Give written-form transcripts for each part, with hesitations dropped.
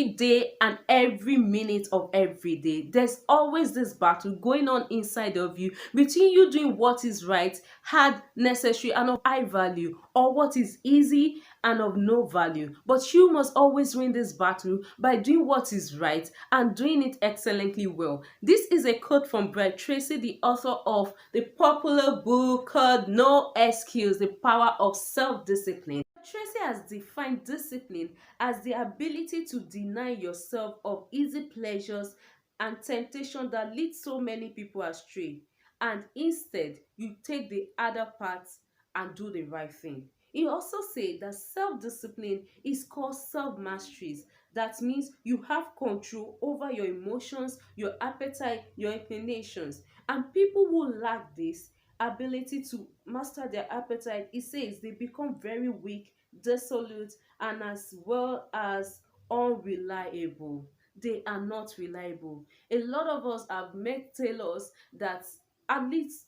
every day and every minute of every day. There's always this battle going on inside of you between you doing what is right, hard, necessary, and of high value, or what is easy and of no value. But you must always win this battle by doing what is right and doing it excellently well. This is a quote from Tracy, the author of the popular book called No Excuse: The Power of Self-Discipline. Tracy has defined discipline as the ability to deny yourself of easy pleasures and temptation that lead so many people astray, and instead you take the other path and do the right thing. He also said that self-discipline is called self-masteries. That means you have control over your emotions, your appetite, your inclinations. And people who lack this ability to master their appetite, it says they become very weak, dissolute, and as well as unreliable. They are not reliable. A lot of us have met tailors that at least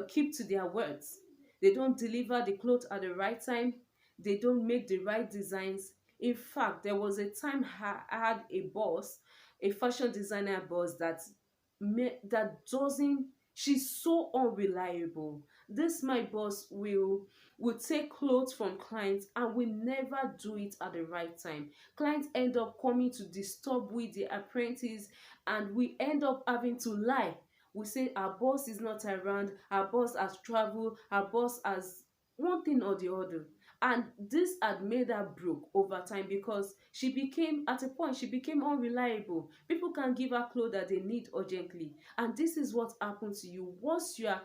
keep to their words. They don't deliver the clothes at the right time. They don't make the right designs. In fact, there was a time I had a boss, a fashion designer boss that doesn't. She's so unreliable. This my boss will take clothes from clients and will never do it at the right time. Clients end up coming to disturb with the apprentice, and we end up having to lie. We say our boss is not around, our boss has traveled, our boss has one thing or the other. And this had made her broke over time because she became, at a point, she became unreliable. People can give her clothes that they need urgently. And this is what happens to you once you are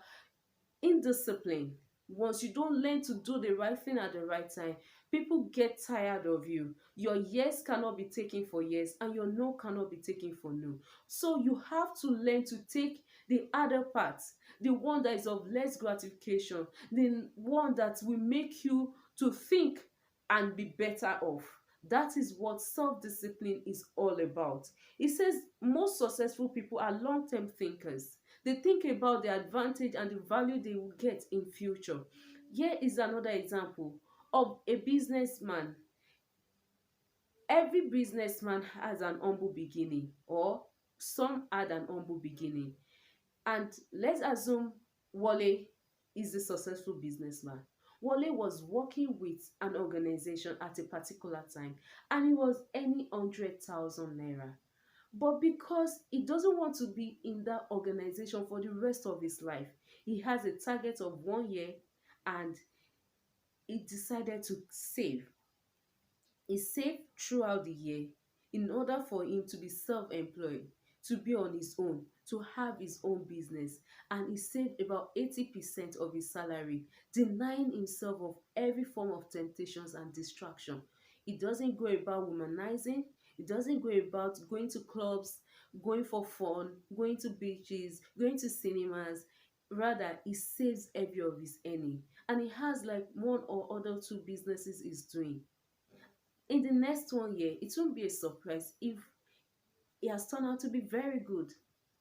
indiscipline. Once you don't learn to do the right thing at the right time, people get tired of you. Your yes cannot be taken for yes, and your no cannot be taken for no. So you have to learn to take the other part, the one that is of less gratification, the one that will make you to think and be better off. That is what self-discipline is all about. It says most successful people are long-term thinkers. They think about the advantage and the value they will get in future. Here is another example of a businessman. Every businessman has an humble beginning, or some had an humble beginning. And let's assume Wale is a successful businessman. Wale was working with an organization at a particular time, and he was earning 100,000 naira. But because he doesn't want to be in that organization for the rest of his life, he has a target of 1 year, and he decided to save. He saved throughout the year in order for him to be self-employed, to be on his own, to have his own business. And he saved about 80% of his salary, denying himself of every form of temptations and distraction. He doesn't go about womanizing. He doesn't go about going to clubs, going for fun, going to beaches, going to cinemas. Rather, he saves every of his earning. And he has like one or other two businesses he's doing. In the next 1 year, it won't be a surprise if he has turned out to be very good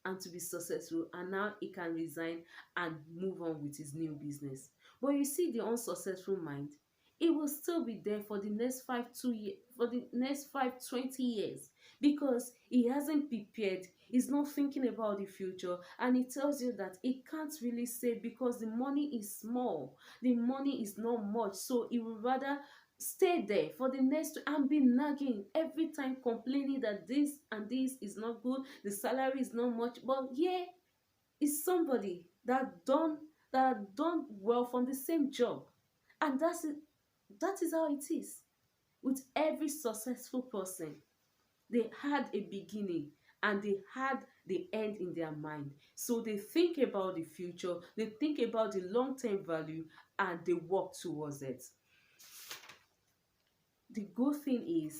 and to be successful, and now he can resign and move on with his new business. But you see, the unsuccessful mind, it will still be there for the next 5 2 years, for the next 5 20 years, because he hasn't prepared. He's not thinking about the future, and he tells you that he can't really save because the money is small, the money is not much, so he would rather stay there for the next and be nagging every time, complaining that this and this is not good, the salary is not much. But here is somebody that done well from the same job. And that's it. That is how it is with every successful person. They had a beginning and they had the end in their mind, so they think about the future, they think about the long-term value, and they work towards it. The good thing is,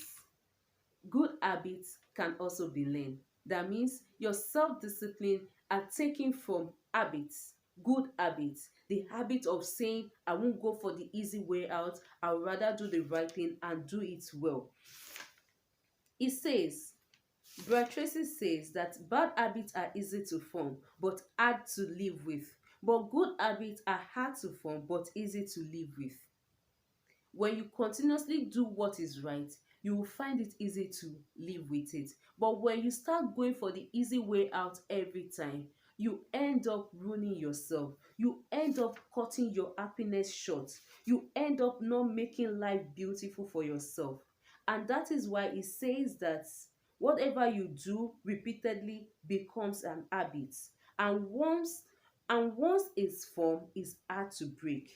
good habits can also be learned. That means your self-discipline are taken from habits, good habits. The habit of saying, I won't go for the easy way out, I would rather do the right thing and do it well. It says, Brad Tracy says that bad habits are easy to form but hard to live with. But good habits are hard to form but easy to live with. When you continuously do what is right, you will find it easy to live with it. But when you start going for the easy way out every time, you end up ruining yourself. You end up cutting your happiness short. You end up not making life beautiful for yourself. And that is why it says that whatever you do repeatedly becomes an habit. And once it's formed, it's hard to break.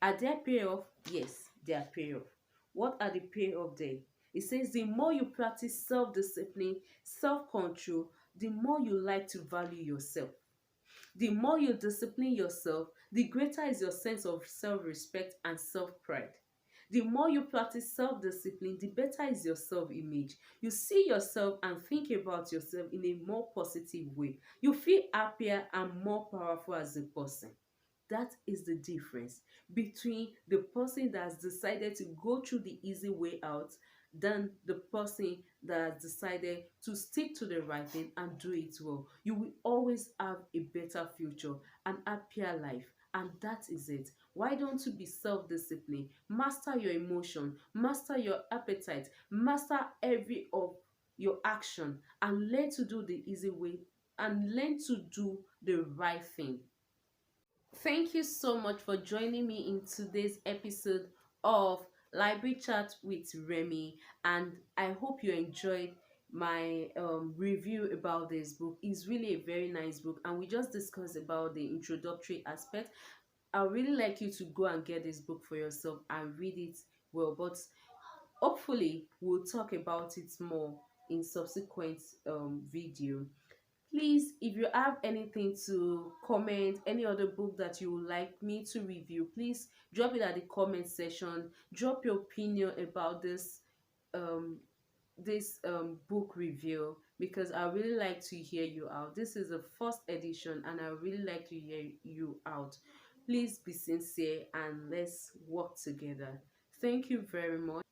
Are there payoff? Yes, there are payoff. What are the payoff there? It says the more you practice self-discipline, self-control, the more you like to value yourself. The more you discipline yourself, the greater is your sense of self-respect and self-pride. The more you practice self-discipline, the better is your self-image. You see yourself and think about yourself in a more positive way. You feel happier and more powerful as a person. That is the difference between the person that has decided to go through the easy way out than the person that has decided to stick to the right thing and do it well. You will always have a better future, an happier life. And that is it. Why don't you be self-disciplined? Master your emotion, master your appetite, master every of your action, and learn to do the easy way and learn to do the right thing. Thank you so much for joining me in today's episode of Library Chat with Remy, and I hope you enjoyed my review about this book. It's really a very nice book, and we just discussed about the introductory aspect. I would really like you to go and get this book for yourself and read it well, but hopefully we'll talk about it more in subsequent video. Please, if you have anything to comment, any other book that you would like me to review, please drop it at the comment section. Drop your opinion about um book review, because I really like to hear you out. This is the first edition and I really like to hear you out. Please be sincere and let's work together. Thank you very much.